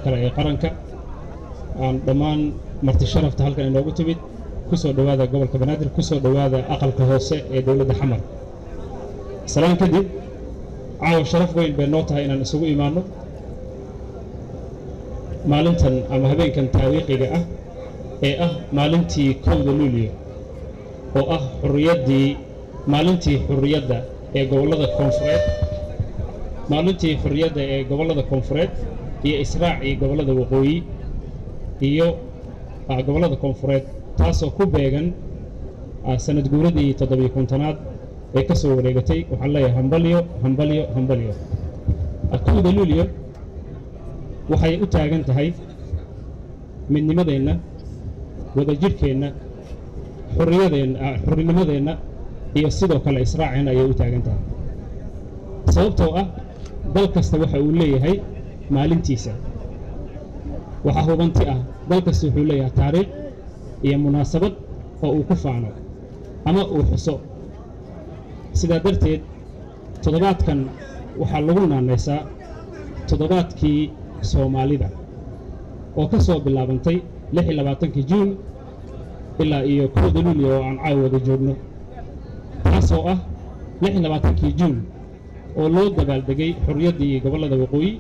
kale ee qaranka aan dhammaan marti sharafta halkan inoogu timid ku soo dhawaada gobolka Banaadir ku soo dhawaada aqalka hoose ee dawladda Xamar salaan kadib caawa sharaf weyn bay noo tahay inaan isugu imaano maalintan ama habeenkan taariikhiga ah ee ah maalintii 1 Luulyo oo ah maalintii xurriyadda ee gobolada koonfureed maalintii xurriyadda ee gobolada koonfureed iyo israacii gobolada waqooyi iyo gobolada koonfureed taasoo ku beegan sanad guuradii 7-aad ee ka soo wareegatay waxaan leeyahay hambalyo 1 Luulyo waxay u taagan tahay midnimadeenna wadajirkeenna xurrinimadeenna iyo sidoo kale israaceenna ayay u taagan tahay sababtoo ah dal kasta waxa uu leeyahay maalintiisa waxa hubanti ah dal kasta wuxuu leeyahay taariikh iyo munaasabad oo uu ku faano ama uu xuso sidaa darteed toddobaadkan waxaa lagu naanaysaa toddobaadkii Soomaalida oo ka soo bilaabantay 26 Juun ilaa iyo 1 Luulyo oo aan caawada joogno taasoo ah 26 Juun oo loo dabaaldegay xurriyaddii gobolada waqooyi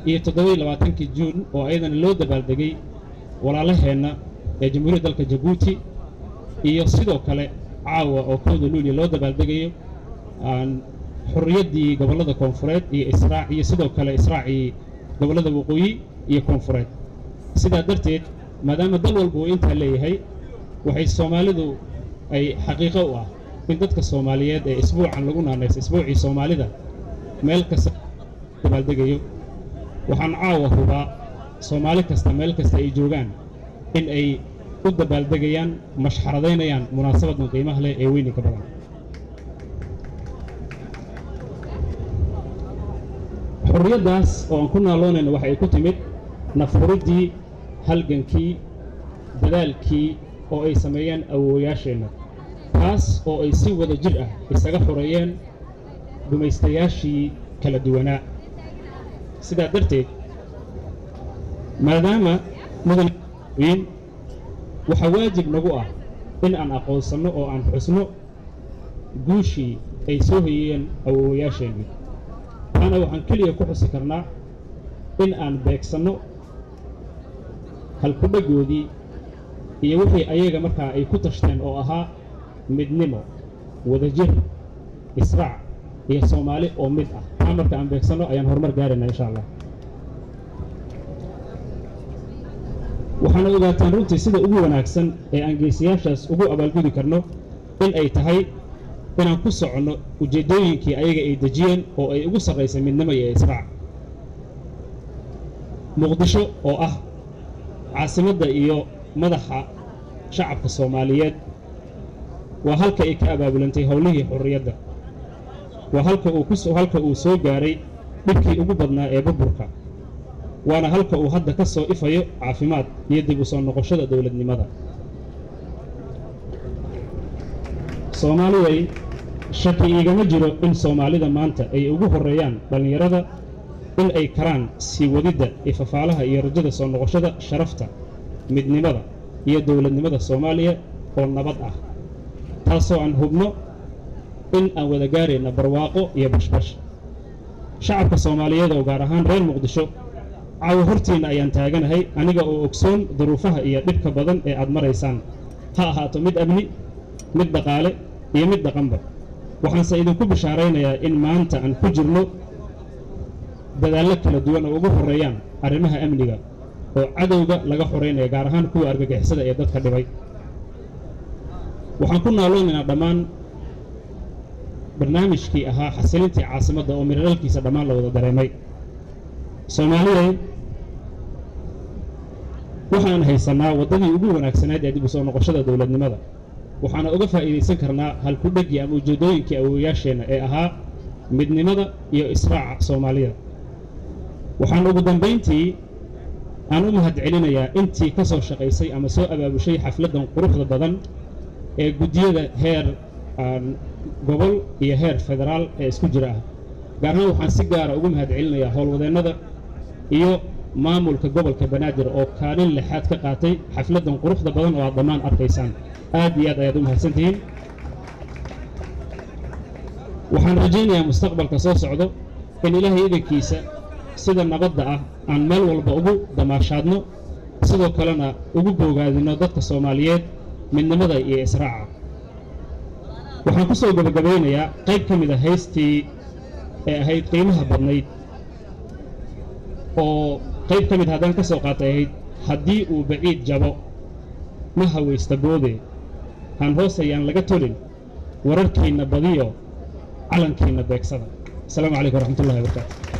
iyo 27 Juun oo ayadana loo dabaaldegay walaalaheenna ee jamhuuriyadda dalka Djibouti iyo sidoo kale caawa oo 1 Luulyo loo dabaaldegayo xurriyaddii gobolada koonfureed iyo sidoo kale israacii gobolada waqooyi iyo koonfureed sidaa darteed maadaama dal walba uu intaa leeyahay waxay Soomaalidu ay xaqiiqo u ah in dadka Soomaaliyeed ee isbuucan lagu naanayso isbuucii Soomaalida meel kasta dabaaldegayo waxaan caawa hubaa Soomaali kasta meel kasta ay joogaan in ay u dabaaldegayaan mashxaradaynayaan munaasabadan qiimaha leh ee weynka badan xurriyaddaas oo aan ku naaloonayno waxay ku timid nafuridii halgankii dadaalkii oo ay sameeyeen awoowayaasheenna taas oo ay si wada jir ah isaga xoreeyeen gumaystayaashii kala duwanaa sidaa darteed maadaama mudan waxaa waajib nagu ah in aan aqoonsanno oo aan xusno guushii ay soo hayeen awoowayaasheenni taana waxaan keliya ku xusi karnaa in aan beegsanno halkudhagoodii iyo wixii ayaga markaa ay ku tashteen oo ahaa midnimo wadajir israac iyo Soomaali oo mid ah taa marka aan beegsanno ayaan horumar gaaraynaa insha Allah waxaan ogaataan runtii sida ugu wanaagsan ee aan geesiyaashaas ugu abaalgudi karno in ay tahay inaan ku socono ujeedooyinkii ayaga ay dejiyeen oo ay ugu sarreysay midnimo iyo israac Muqdisho oo ah caasimadda iyo madaxa shacabka Soomaaliyeed waa halka ay ka abaabulantay howlihii xurriyadda waa halka uu soo gaaray dhibkii ugu badnaa ee burburka waana halka uu hadda ka soo ifayo caafimaad iyo dib u soo noqoshada dawladnimada Soomaaliyeed shaki igama jiro in Soomaalida maanta ay ugu horeeyaan dhalinyarada in ay karaan sii wadida ifafaalaha iyo rajada soo noqoshada sharafta midnimada iyo dawladnimada Soomaaliya oo nabad ah taasoo aan hubno in aan wada gaarayna barwaaqo iyo bashbash shacabka Soomaaliyeed oo gaar ahaan reer Muqdisho caawa hortiina ayaan taaganahay aniga oo ogsoon duruufaha iyo dhibka badan ee aad maraysaan ha ahaato mid amni mid dhaqaale iyo mid dhaqanba waxaanse idinku bishaaraynayaa in maanta aan ku jirno dadaallo kala duwan oo ugu horeeyaan arrimaha amniga oo cadowga laga xoreynaya gaar ahaan kuwa argagixisada ee dadka dhibay waxaan ku naaloonaynaa dhammaan barnaamijkii ahaa xasilintii caasimadda oo miradhalkiisa dhammaan la wada dareemay Soomaaliyeed waxaan haysanaa waddadii ugu wanaagsanayd ee dib u soo noqoshada dawladnimada waxaana uga faa'iideysan karnaa halkudhagii ama ujeedooyinkii awoowayaasheenna ee ahaa midnimada iyo israaca Soomaalida waxaan ugu dambeyntii aan u mahadcelinayaa intii ka soo shaqaysay ama soo abaabushay xafladan quruxda badan ee gudiyada heer gobol iyo heer federaal ee isku jira ah gaar ahaan waxaan si gaar ah ugu mahadcelinayaa howlwadeennada iyo maamulka gobolka banaadir oo kaalin lixaad ka qaatay xafladan quruxda badan oo aad dhammaan arkaysaan aad iyo aad ayaad u mahadsantihiin waxaan rajaynayaa mustaqbalka soo socdo in ilaahay idankiisa sida nabadda ah aan meel walba ugu damaashaadno sidoo kalena ugu boogaadino dadka Soomaaliyeed midnimada iyo israaca waxaan ku soo gabagabeynayaa qayb ka mid ah heystii ee ahayd qiimaha badnayd oo qayb ka mid haddaan ka soo qaatay ahayd haddii uu baciid jabo ma hawaysta boode han hoos ayaan laga tolin wararkiina badiyo calankiina beegsada asalaamu calaykum waraxmatullahi wabarakaatu